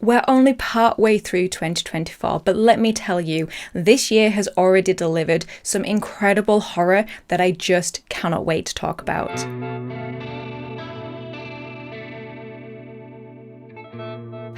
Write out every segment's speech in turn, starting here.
We're only part way through 2024, but let me tell you, this year has already delivered some incredible horror that I just cannot wait to talk about.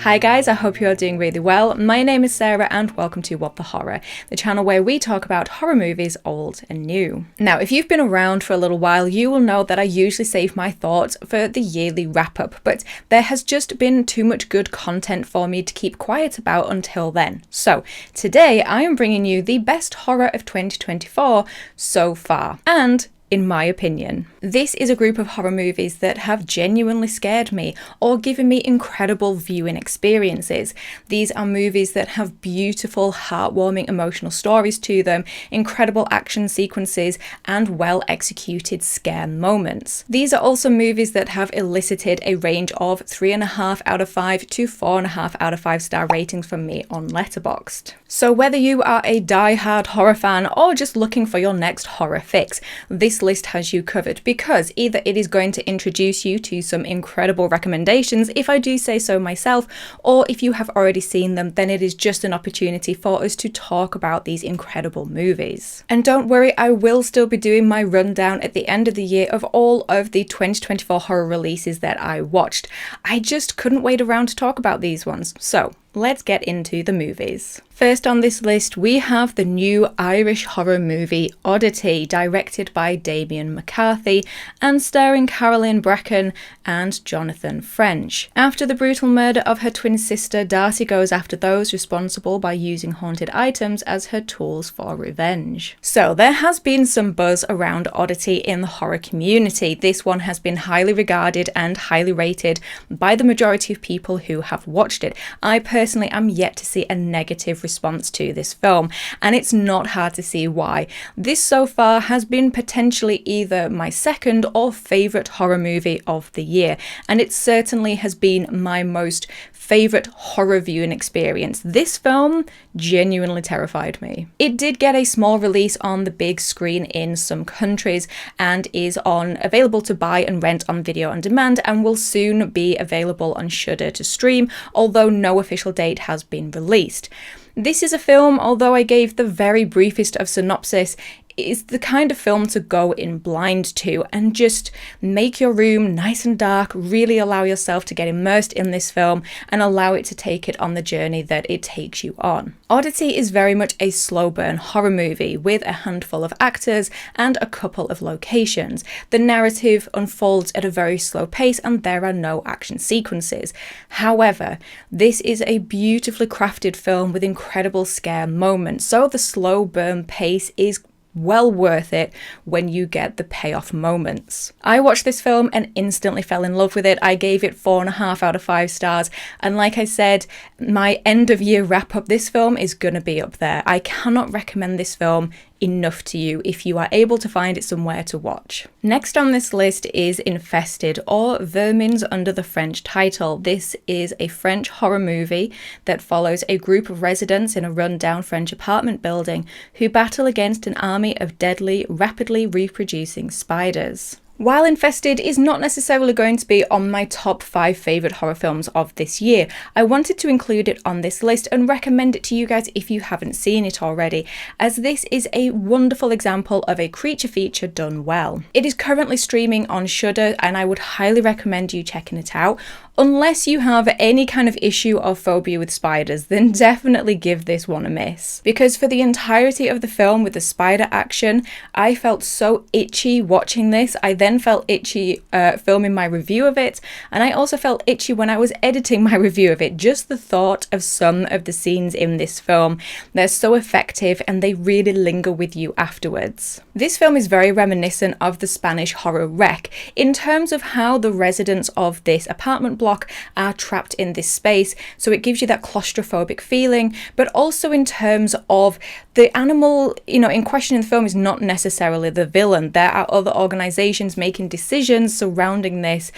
Hi guys, I hope you are doing really well. My name is Sarah and welcome to What the Horror, the channel where we talk about horror movies old and new. Now, if you've been around for a little while, you will know that I usually save my thoughts for the yearly wrap up, but there has just been too much good content for me to keep quiet about until then. So today I am bringing you the best horror of 2024 so far, and in my opinion. This is a group of horror movies that have genuinely scared me or given me incredible viewing experiences. These are movies that have beautiful, heartwarming, emotional stories to them, incredible action sequences, and well-executed scare moments. These are also movies that have elicited a range of 3.5 out of 5 to 4.5 out of 5 star ratings from me on Letterboxd. So whether you are a die-hard horror fan or just looking for your next horror fix, this list has you covered, because either it is going to introduce you to some incredible recommendations, if I do say so myself, or if you have already seen them, then it is just an opportunity for us to talk about these incredible movies. And don't worry, I will still be doing my rundown at the end of the year of all of the 2024 horror releases that I watched. I just couldn't wait around to talk about these ones. So let's get into the movies. First on this list, we have the new Irish horror movie Oddity, directed by Damien McCarthy and starring Caroline Bracken and Jonathan French. After the brutal murder of her twin sister, Darcy goes after those responsible by using haunted items as her tools for revenge. So there has been some buzz around Oddity in the horror community. This one has been highly regarded and highly rated by the majority of people who have watched it. I personally am yet to see a negative response to this film, and it's not hard to see why. This so far has been potentially either my second or favourite horror movie of the year, and it certainly has been my most favourite horror viewing experience. This film genuinely terrified me. It did get a small release on the big screen in some countries and is available to buy and rent on video on demand, and will soon be available on Shudder to stream, although no official date has been released. This is a film, although I gave the very briefest of synopsis, is the kind of film to go in blind to and just make your room nice and dark, really allow yourself to get immersed in this film and allow it to take it on the journey that it takes you on. Oddity is very much a slow burn horror movie with a handful of actors and a couple of locations. The narrative unfolds at a very slow pace and there are no action sequences. However, this is a beautifully crafted film with incredible scare moments, so the slow burn pace is well worth it when you get the payoff moments. I watched this film and instantly fell in love with it. I gave it 4.5 out of 5 stars, and like I said, my end of year wrap up, this film is gonna be up there. I cannot recommend this film enough to you if you are able to find it somewhere to watch. Next on this list is Infested, or Vermins under the French title. This is a French horror movie that follows a group of residents in a rundown French apartment building who battle against an army of deadly, rapidly reproducing spiders. While Infested is not necessarily going to be on my top 5 favourite horror films of this year, I wanted to include it on this list and recommend it to you guys if you haven't seen it already, as this is a wonderful example of a creature feature done well. It is currently streaming on Shudder and I would highly recommend you checking it out. Unless you have any kind of issue or phobia with spiders, then definitely give this one a miss. Because for the entirety of the film with the spider action, I felt so itchy watching this. I then felt itchy filming my review of it, and I also felt itchy when I was editing my review of it. Just the thought of some of the scenes in this film, they're so effective and they really linger with you afterwards. This film is very reminiscent of the Spanish horror Wreck in terms of how the residents of this apartment block are trapped in this space, so it gives you that claustrophobic feeling, but also in terms of the animal, in question in the film is not necessarily the villain. There are other organizations making decisions surrounding this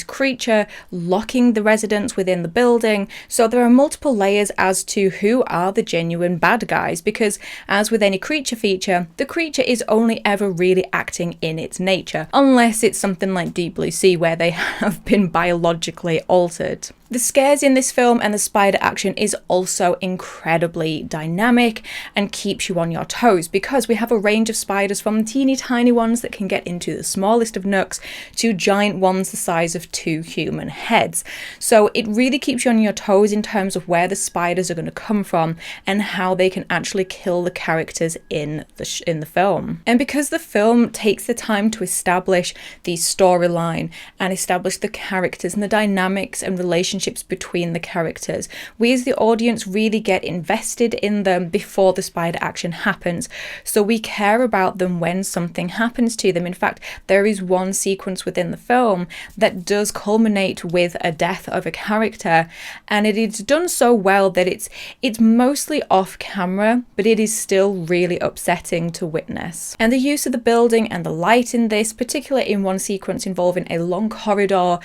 creature, locking the residents within the building. So there are multiple layers as to who are the genuine bad guys, because as with any creature feature, the creature is only ever really acting in its nature, unless it's something like Deep Blue Sea where they have been biologically altered. The scares in this film and the spider action is also incredibly dynamic and keeps you on your toes, because we have a range of spiders from teeny tiny ones that can get into the smallest of nooks to giant ones the size of 2 human heads. So it really keeps you on your toes in terms of where the spiders are going to come from and how they can actually kill the characters in the film. And because the film takes the time to establish the storyline and establish the characters and the dynamics and relationships between the characters, we as the audience really get invested in them before the spider action happens. So we care about them when something happens to them. In fact, there is one sequence within the film that does culminate with a death of a character, and it is done so well that it's mostly off camera, but it is still really upsetting to witness. And the use of the building and the light in this, particularly in one sequence involving a long corridor,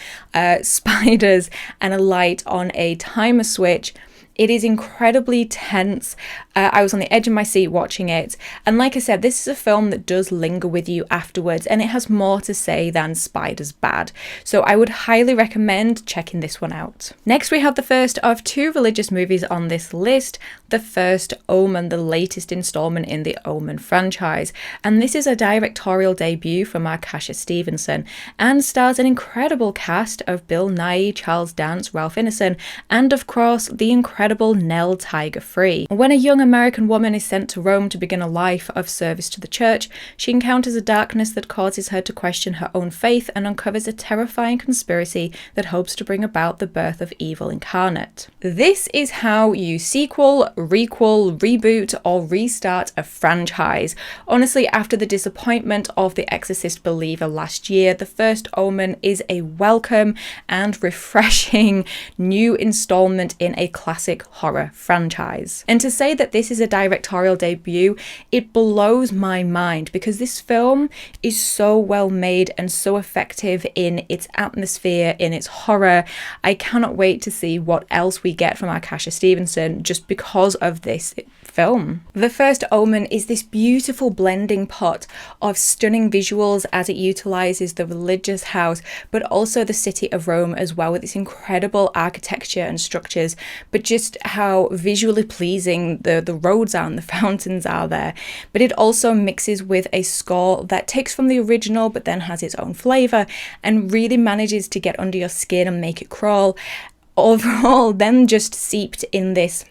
spiders, and a light on a timer switch, it is incredibly tense. I was on the edge of my seat watching it. And like I said, this is a film that does linger with you afterwards, and it has more to say than Spider's bad. So I would highly recommend checking this one out. Next, we have the first of 2 religious movies on this list, The First Omen, the latest installment in the Omen franchise. And this is a directorial debut from Kasia Stevenson and stars an incredible cast of Bill Nighy, Charles Dance, Ralph Ineson, and of course, the incredible Nell Tiger Free. When a young American woman is sent to Rome to begin a life of service to the church, she encounters a darkness that causes her to question her own faith and uncovers a terrifying conspiracy that hopes to bring about the birth of evil incarnate. This is how you sequel, requel, reboot, or restart a franchise. Honestly, after the disappointment of The Exorcist Believer last year, The First Omen is a welcome and refreshing new installment in a classic horror franchise. And to say that this is a directorial debut, it blows my mind, because this film is so well made and so effective in its atmosphere, in its horror. I cannot wait to see what else we get from Kasia Stevenson just because of this film. The First Omen is this beautiful blending pot of stunning visuals as it utilizes the religious house, but also the city of Rome as well, with its incredible architecture and structures, but just how visually pleasing the roads are and the fountains are there. But it also mixes with a score that takes from the original but then has its own flavor and really manages to get under your skin and make it crawl. Overall, then just seeped in this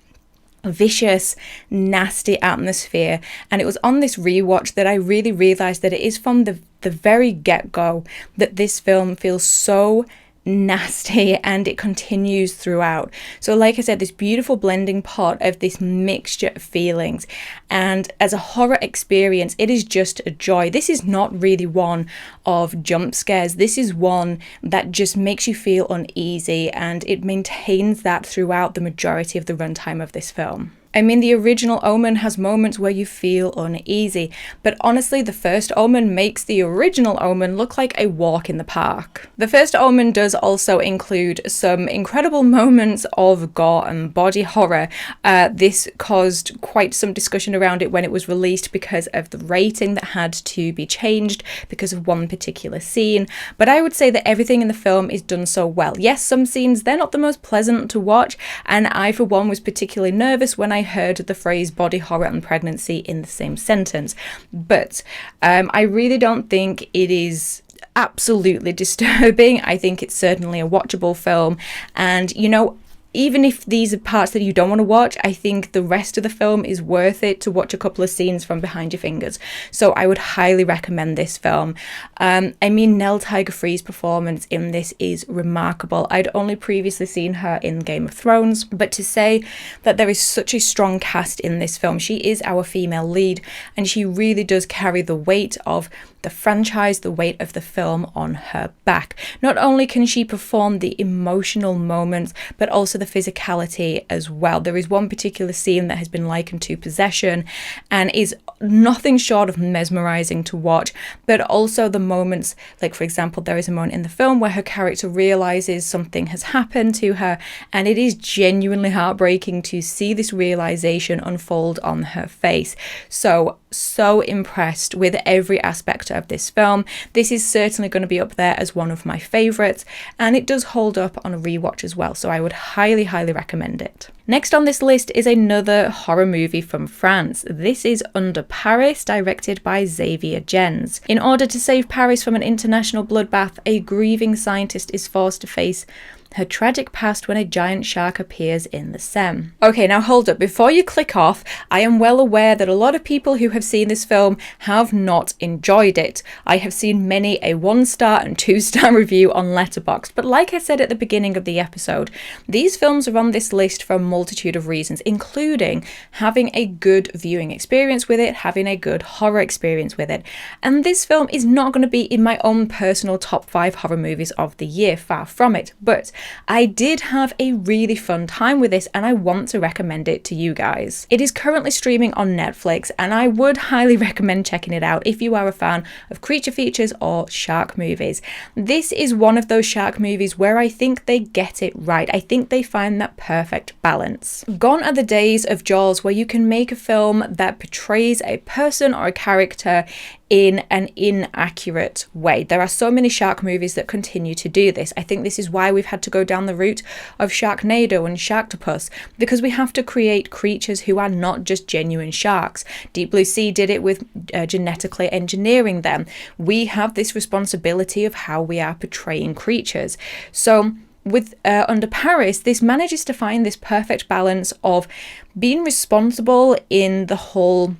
vicious, nasty atmosphere. And it was on this rewatch that I really realized that it is from the very get-go that this film feels so nasty, and it continues throughout. So like I said, this beautiful blending pot of this mixture of feelings, and as a horror experience, it is just a joy. This is not really one of jump scares. This is one that just makes you feel uneasy, and it maintains that throughout the majority of the runtime of this film. I mean, the original Omen has moments where you feel uneasy, but honestly, The First Omen makes the original Omen look like a walk in the park. The First Omen does also include some incredible moments of gore and body horror. This caused quite some discussion around it when it was released because of the rating that had to be changed because of one particular scene, but I would say that everything in the film is done so well. Yes, some scenes, they're not the most pleasant to watch, and I, for one, was particularly nervous when I heard the phrase body horror and pregnancy in the same sentence, but I really don't think it is absolutely disturbing. I think it's certainly a watchable film, and you know, even if these are parts that you don't want to watch, I think the rest of the film is worth it to watch a couple of scenes from behind your fingers. So I would highly recommend this film. I mean, Nell Tiger Free's performance in this is remarkable. I'd only previously seen her in Game of Thrones, but to say that there is such a strong cast in this film, she is our female lead, and she really does carry the weight of the franchise, the weight of the film on her back. Not only can she perform the emotional moments, but also the physicality as well. There is one particular scene that has been likened to possession and is nothing short of mesmerizing to watch, but also the moments, like for example, there is a moment in the film where her character realizes something has happened to her, and it is genuinely heartbreaking to see this realization unfold on her face. So impressed with every aspect of this film. This is certainly going to be up there as one of my favorites, and it does hold up on a rewatch as well, so I would highly recommend it. Next on this list is another horror movie from France. This is Under Paris, directed by Xavier Gens. In order to save Paris from an international bloodbath, a grieving scientist is forced to face her tragic past when a giant shark appears in the Seine. Okay, now hold up. Before you click off, I am well aware that a lot of people who have seen this film have not enjoyed it. I have seen many a 1-star and 2-star review on Letterboxd, but like I said at the beginning of the episode, these films are on this list for a multitude of reasons, including having a good viewing experience with it, having a good horror experience with it. And this film is not going to be in my own personal top 5 horror movies of the year, far from it, but I did have a really fun time with this and I want to recommend it to you guys. It is currently streaming on Netflix and I would highly recommend checking it out if you are a fan of creature features or shark movies. This is one of those shark movies where I think they get it right. I think they find that perfect balance. Gone are the days of Jaws where you can make a film that portrays a person or a character in an inaccurate way. There are so many shark movies that continue to do this. I think this is why we've had to go down the route of Sharknado and Sharktopus, because we have to create creatures who are not just genuine sharks. Deep Blue Sea did it with genetically engineering them. We have this responsibility of how we are portraying creatures. So with Under Paris, this manages to find this perfect balance of being responsible in the whole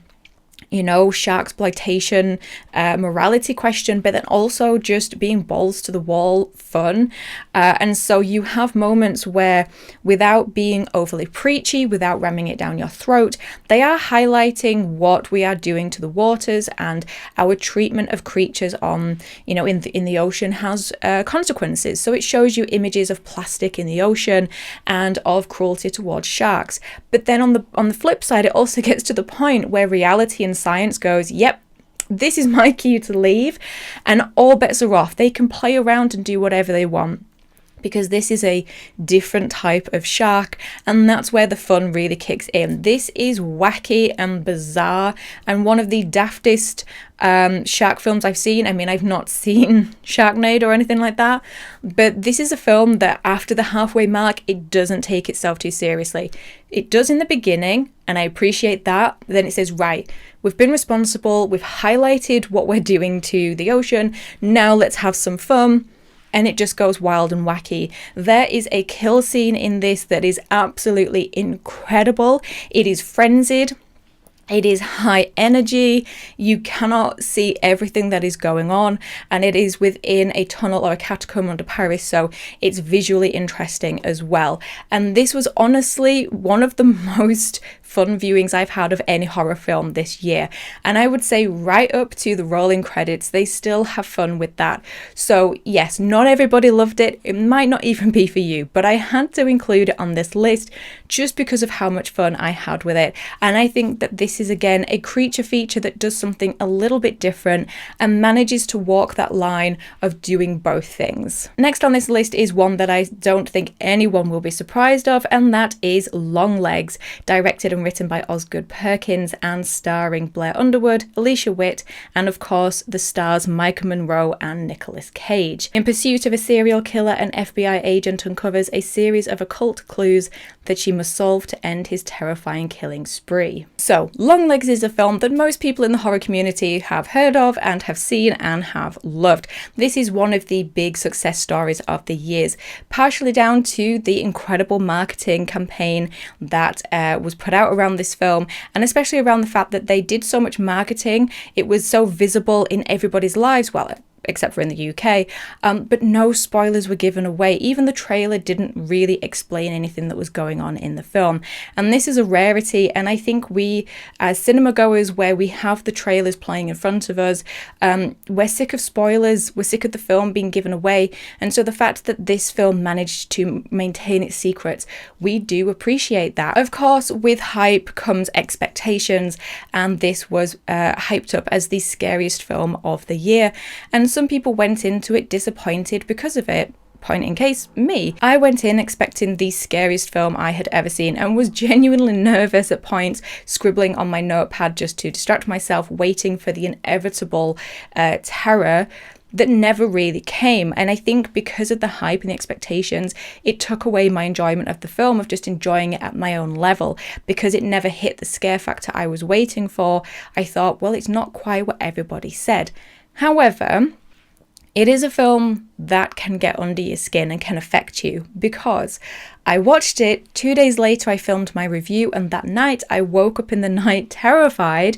shark exploitation, morality question, but then also just being balls to the wall fun. And so you have moments where, without being overly preachy, without ramming it down your throat, they are highlighting what we are doing to the waters, and our treatment of creatures on, in the ocean has consequences. So it shows you images of plastic in the ocean and of cruelty towards sharks. But then on the flip side, it also gets to the point where reality and science goes, yep, this is my cue to leave, and all bets are off. They can play around and do whatever they want, because this is a different type of shark, and that's where the fun really kicks in. This is wacky and bizarre and one of the daftest shark films I've seen. I mean, I've not seen Sharknado or anything like that, but this is a film that after the halfway mark, it doesn't take itself too seriously. It does in the beginning, and I appreciate that. Then it says, right, we've been responsible, we've highlighted what we're doing to the ocean, now let's have some fun. And it just goes wild and wacky. There is a kill scene in this that is absolutely incredible. It is frenzied. It is high energy. You cannot see everything that is going on, and it is within a tunnel or a catacomb under Paris, so it's visually interesting as well. And this was honestly one of the most fun viewings I've had of any horror film this year. And I would say right up to the rolling credits, they still have fun with that. So yes, not everybody loved it. It might not even be for you, but I had to include it on this list just because of how much fun I had with it. And I think that this is again a creature feature that does something a little bit different and manages to walk that line of doing both things. Next on this list is one that I don't think anyone will be surprised of, and that is Longlegs, directed and written by Osgood Perkins and starring Blair Underwood, Alicia Witt, and of course the stars Micah Monroe and Nicolas Cage. In pursuit of a serial killer, an FBI agent uncovers a series of occult clues that she must solve to end his terrifying killing spree. So, Longlegs is a film that most people in the horror community have heard of and have seen and have loved. This is one of the big success stories of the years, partially down to the incredible marketing campaign that was put out around this film, and especially around the fact that they did so much marketing. It was so visible in everybody's lives, well, except for in the UK, but no spoilers were given away. Even the trailer didn't really explain anything that was going on in the film. And this is a rarity, and I think we, as cinema goers, where we have the trailers playing in front of us, we're sick of spoilers, we're sick of the film being given away, and so the fact that this film managed to maintain its secrets, we do appreciate that. Of course, with hype comes expectations, and this was hyped up as the scariest film of the year, and some people went into it disappointed because of it. Point in case, me. I went in expecting the scariest film I had ever seen and was genuinely nervous at points, scribbling on my notepad just to distract myself, waiting for the inevitable terror that never really came. And I think because of the hype and the expectations, it took away my enjoyment of the film, of just enjoying it at my own level, because it never hit the scare factor I was waiting for. I thought, well, it's not quite what everybody said. However, it is a film that can get under your skin and can affect you, because I watched it 2 days later. I filmed my review, and that night I woke up in the night terrified,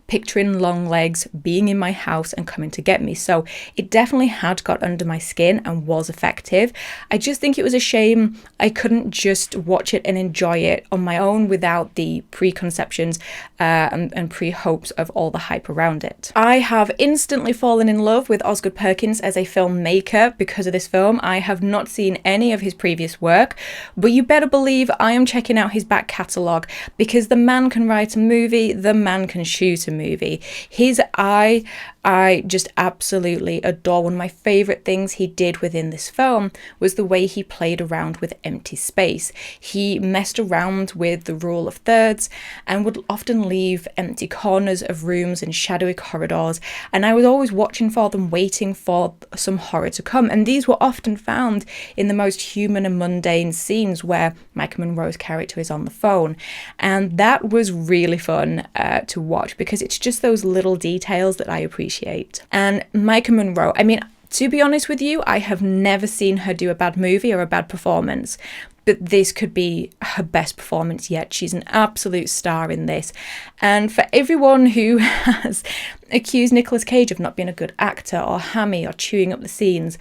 picturing Longlegs being in my house and coming to get me. So it definitely had got under my skin and was effective. I just think it was a shame I couldn't just watch it and enjoy it on my own without the preconceptions and pre-hopes of all the hype around it. I have instantly fallen in love with Osgood Perkins as a filmmaker because of this film. I have not seen any of his previous work, but you better believe I am checking out his back catalogue, because the man can write a movie, the man can shoot a movie. His eye, I just absolutely adore. One of my favourite things he did within this film was the way he played around with empty space. He messed around with the rule of thirds and would often leave empty corners of rooms and shadowy corridors, and I was always watching for them, waiting for some horror to come. And these were often found in the most human and mundane scenes where Michael Monroe's character is on the phone, and that was really fun to watch, because it's just those little details that I appreciate. And Michael Monroe, I mean, to be honest with you, I have never seen her do a bad movie or a bad performance, but this could be her best performance yet. She's an absolute star in this. And for everyone who has accused Nicolas Cage of not being a good actor or hammy or chewing up the scenes,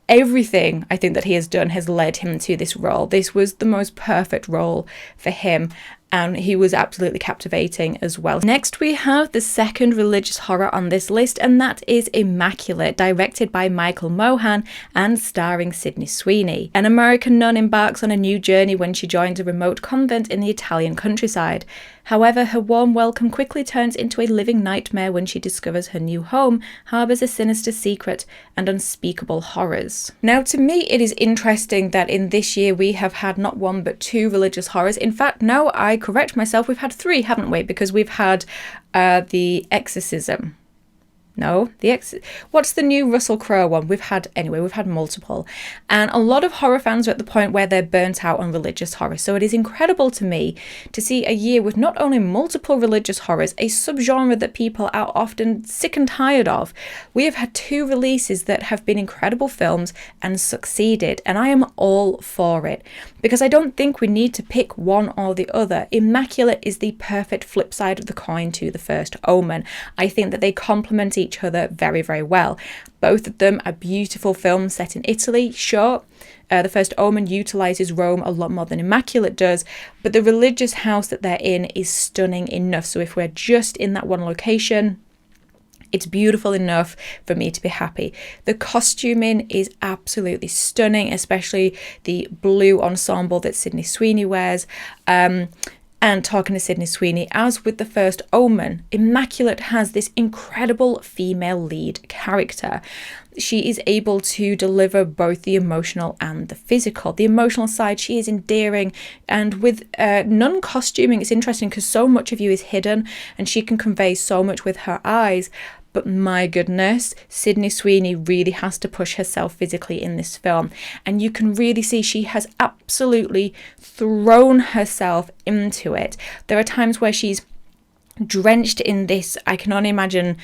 everything I think that he has done has led him to this role. This was the most perfect role for him, and he was absolutely captivating as well. Next, we have the second religious horror on this list, and that is Immaculate, directed by Michael Mohan and starring Sydney Sweeney. An American nun embarks on a new journey when she joins a remote convent in the Italian countryside. However, her warm welcome quickly turns into a living nightmare when she discovers her new home harbours a sinister secret and unspeakable horrors. Now, to me, it is interesting that in this year we have had not one but two religious horrors. In fact, no, I correct myself, we've had three, haven't we? Because we've had The Exorcism. No, what's the new Russell Crowe one? We've had multiple. And a lot of horror fans are at the point where they're burnt out on religious horror. So it is incredible to me to see a year with not only multiple religious horrors, a subgenre that people are often sick and tired of. We have had two releases that have been incredible films and succeeded, and I am all for it, because I don't think we need to pick one or the other. Immaculate is the perfect flip side of the coin to The First Omen. I think that they complement each other very, very well. Both of them are beautiful films set in Italy. Sure, The First Omen utilises Rome a lot more than Immaculate does, but the religious house that they're in is stunning enough. So if we're just in that one location, it's beautiful enough for me to be happy. The costuming is absolutely stunning, especially the blue ensemble that Sydney Sweeney wears. And talking to Sydney Sweeney, as with The First Omen, Immaculate has this incredible female lead character. She is able to deliver both the emotional and the physical. The emotional side, she is endearing, and with nun costuming, it's interesting because so much of you is hidden and she can convey so much with her eyes. But my goodness, Sydney Sweeney really has to push herself physically in this film. And you can really see she has absolutely thrown herself into it. There are times where she's drenched in this, I can only imagine,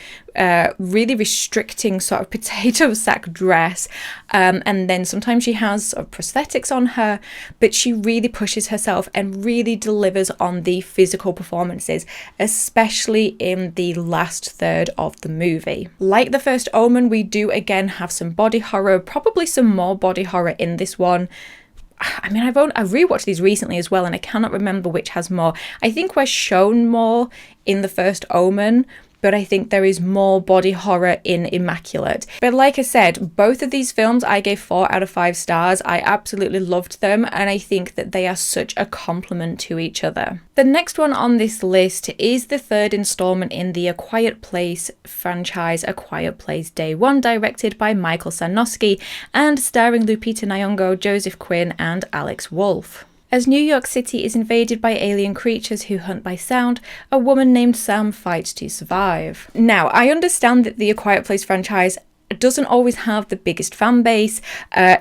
really restricting sort of potato sack dress, and then sometimes she has sort of prosthetics on her, but she really pushes herself and really delivers on the physical performances, especially in the last third of the movie. Like the First Omen, we do again have some body horror, probably some more body horror in this one. I mean, I've rewatched these recently as well, and I cannot remember which has more. I think we're shown more in The First Omen, but I think there is more body horror in Immaculate. But like I said, both of these films I gave 4 out of 5 stars. I absolutely loved them, and I think that they are such a compliment to each other. The next one on this list is the third installment in the A Quiet Place franchise, A Quiet Place Day 1, directed by Michael Sarnowski and starring Lupita Nyong'o, Joseph Quinn, and Alex Wolff. As New York City is invaded by alien creatures who hunt by sound, a woman named Sam fights to survive. Now, I understand that the A Quiet Place franchise doesn't always have the biggest fan base,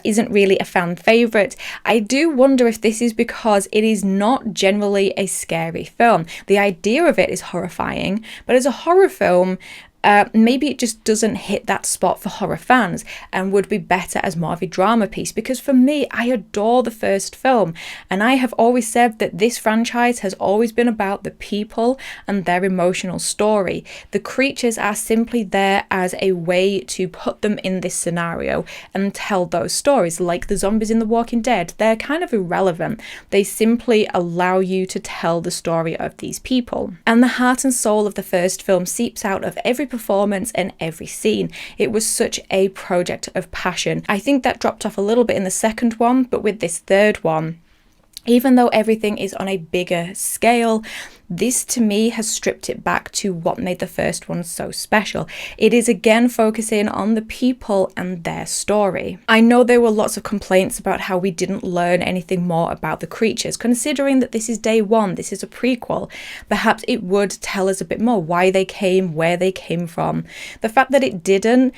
isn't really a fan favourite. I do wonder if this is because it is not generally a scary film. The idea of it is horrifying, but as a horror film, maybe it just doesn't hit that spot for horror fans and would be better as more of a drama piece, because for me, I adore the first film, and I have always said that this franchise has always been about the people and their emotional story. The creatures are simply there as a way to put them in this scenario and tell those stories, like the zombies in The Walking Dead. They're kind of irrelevant. They simply allow you to tell the story of these people. And the heart and soul of the first film seeps out of every performance and every scene. It was such a project of passion. I think that dropped off a little bit in the second one, but with this third one, even though everything is on a bigger scale, this to me has stripped it back to what made the first one so special. It is again focusing on the people and their story. I know there were lots of complaints about how we didn't learn anything more about the creatures. Considering that this is day 1, this is a prequel, perhaps it would tell us a bit more why they came, where they came from. The fact that it didn't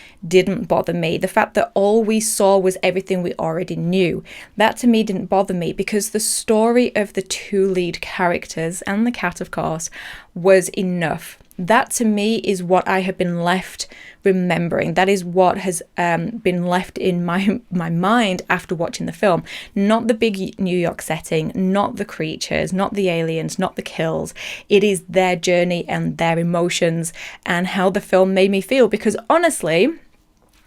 bother me. The fact that all we saw was everything we already knew. That to me didn't bother me, because the story of the 2 lead characters and the cat, of course, was enough. That to me is what I have been left remembering. That is what has been left in my mind after watching the film. Not the big New York setting, not the creatures, not the aliens, not the kills. It is their journey and their emotions and how the film made me feel, because honestly,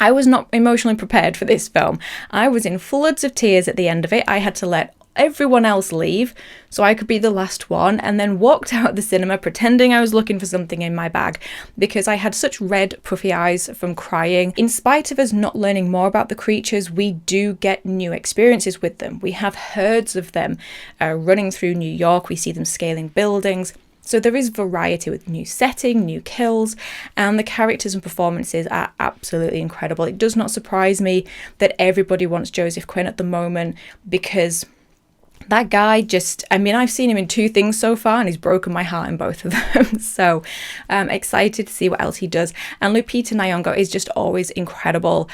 I was not emotionally prepared for this film. I was in floods of tears at the end of it. I had to let everyone else leave so I could be the last one, and then walked out of the cinema pretending I was looking for something in my bag, because I had such red puffy eyes from crying. In spite of us not learning more about the creatures, we do get new experiences with them. We have herds of them running through New York. We see them scaling buildings. So there is variety with new setting, new kills, and the characters and performances are absolutely incredible. It does not surprise me that everybody wants Joseph Quinn at the moment, because that guy I've seen him in 2 things so far, and he's broken my heart in both of them. So I'm excited to see what else he does. And Lupita Nyong'o is just always incredible.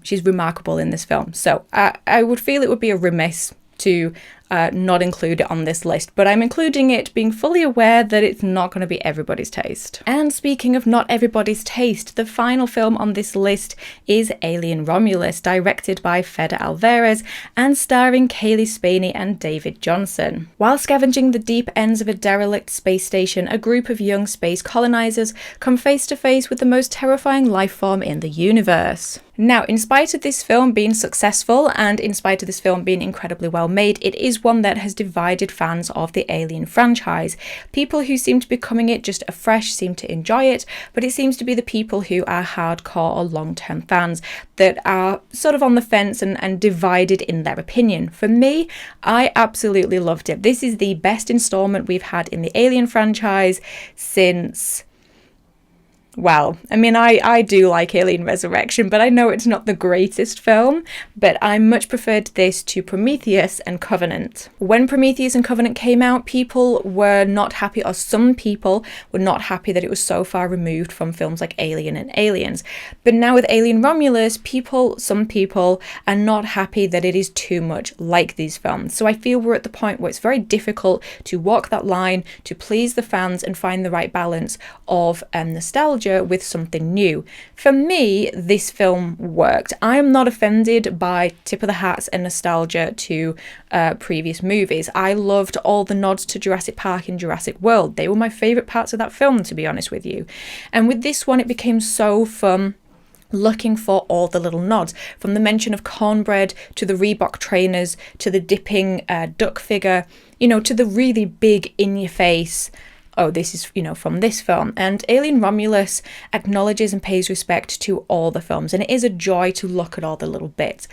She's remarkable in this film. So I would feel it would be a remiss to not include it on this list, but I'm including it being fully aware that it's not going to be everybody's taste. And speaking of not everybody's taste, the final film on this list is Alien Romulus, directed by Fede Alvarez and starring Kaylee Spaney and David Johnson. While scavenging the deep ends of a derelict space station, a group of young space colonizers come face to face with the most terrifying life form in the universe. Now, in spite of this film being successful and in spite of this film being incredibly well made, it is one that has divided fans of the Alien franchise. People who seem to be coming it just afresh seem to enjoy it, but it seems to be the people who are hardcore or long-term fans that are sort of on the fence and divided in their opinion. For me, I absolutely loved it. This is the best installment we've had in the Alien franchise since Well, I mean, I do like Alien Resurrection, but I know it's not the greatest film, but I much preferred this to Prometheus and Covenant. When Prometheus and Covenant came out, people were not happy, or some people were not happy that it was so far removed from films like Alien and Aliens. But now with Alien Romulus, some people are not happy that it is too much like these films. So I feel we're at the point where it's very difficult to walk that line, to please the fans and find the right balance of nostalgia with something new. For me, this film worked. I am not offended by tip of the hats and nostalgia to previous movies. I loved all the nods to Jurassic Park and Jurassic World. They were my favourite parts of that film, to be honest with you. And with this one, it became so fun looking for all the little nods, from the mention of cornbread to the Reebok trainers to the dipping duck figure, to the really big in-your-face, oh, this is, from this film. And Alien Romulus acknowledges and pays respect to all the films, and it is a joy to look at all the little bits.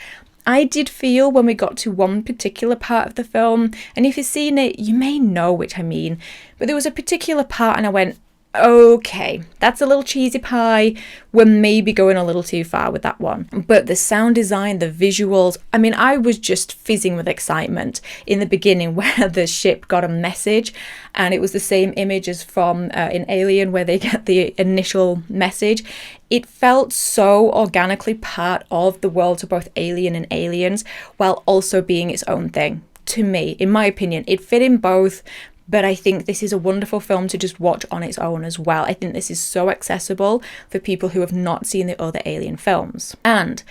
I did feel when we got to one particular part of the film, and if you've seen it, you may know which I mean, but there was a particular part and I went, okay, that's a little cheesy pie. We're maybe going a little too far with that one. But the sound design, the visuals, I mean, I was just fizzing with excitement in the beginning where the ship got a message, and it was the same image as from in Alien where they get the initial message. It felt so organically part of the worlds of both Alien and Aliens while also being its own thing. To me, in my opinion, it fit in both. But I think this is a wonderful film to just watch on its own as well. I think this is so accessible for people who have not seen the other Alien films. And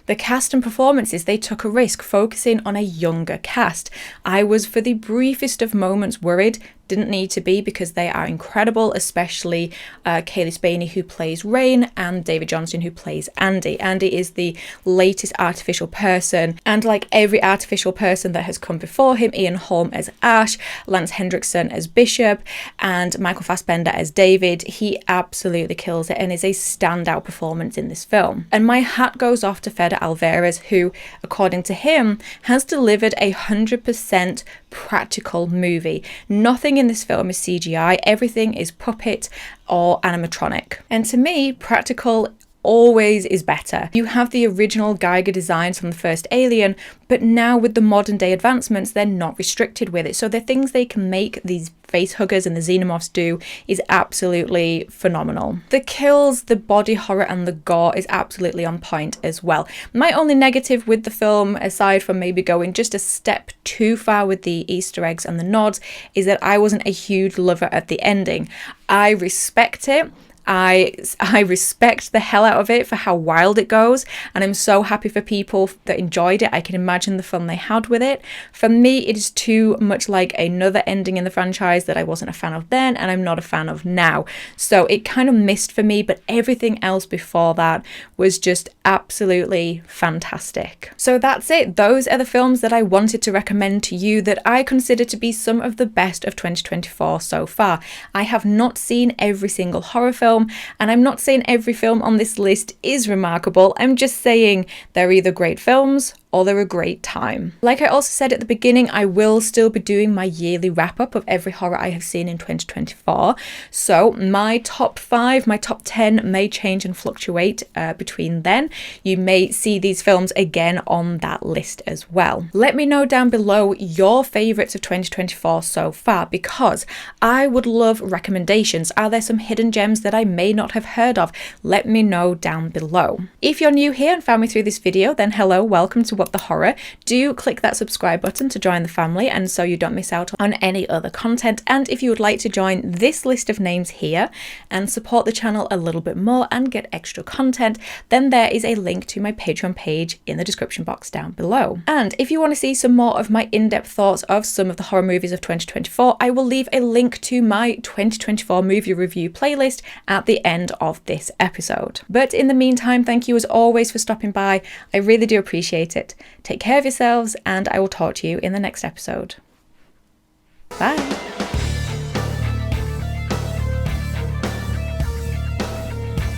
the cast and performances, they took a risk focusing on a younger cast. I was for the briefest of moments worried, didn't need to be, because they are incredible, especially Kaylee Spaney, who plays Rain, and David Johnston, who plays Andy. Andy is the latest artificial person, and like every artificial person that has come before him, Ian Holm as Ash, Lance Hendrickson as Bishop, and Michael Fassbender as David, he absolutely kills it and is a standout performance in this film. And my hat goes off to Fede Alvarez, who, according to him, has delivered 100% practical movie. Nothing in this film is CGI, everything is puppet or animatronic. And to me, practical always is better. You have the original Geiger designs from the first Alien, but now with the modern day advancements, they're not restricted with it. So the things they can make these face huggers and the xenomorphs do is absolutely phenomenal. The kills, the body horror and the gore is absolutely on point as well. My only negative with the film, aside from maybe going just a step too far with the Easter eggs and the nods, is that I wasn't a huge lover of the ending. I respect it. I respect the hell out of it for how wild it goes, and I'm so happy for people that enjoyed it. I can imagine the fun they had with it. For me, it is too much like another ending in the franchise that I wasn't a fan of then, and I'm not a fan of now. So it kind of missed for me, but everything else before that was just absolutely fantastic. So that's it. Those are the films that I wanted to recommend to you that I consider to be some of the best of 2024 so far. I have not seen every single horror film, and I'm not saying every film on this list is remarkable. I'm just saying they're either great films or they're a great time. Like I also said at the beginning, I will still be doing my yearly wrap up of every horror I have seen in 2024. So my top 5, my top 10 may change and fluctuate between then. You may see these films again on that list as well. Let me know down below your favourites of 2024 so far, because I would love recommendations. Are there some hidden gems that I may not have heard of? Let me know down below. If you're new here and found me through this video, then hello, welcome to What the Horror. Do click that subscribe button to join the family and so you don't miss out on any other content. And if you would like to join this list of names here and support the channel a little bit more and get extra content, then there is a link to my Patreon page in the description box down below. And if you want to see some more of my in-depth thoughts of some of the horror movies of 2024, I will leave a link to my 2024 movie review playlist at the end of this episode. But in the meantime, thank you as always for stopping by. I really do appreciate it. Take care of yourselves, and I will talk to you in the next episode. Bye.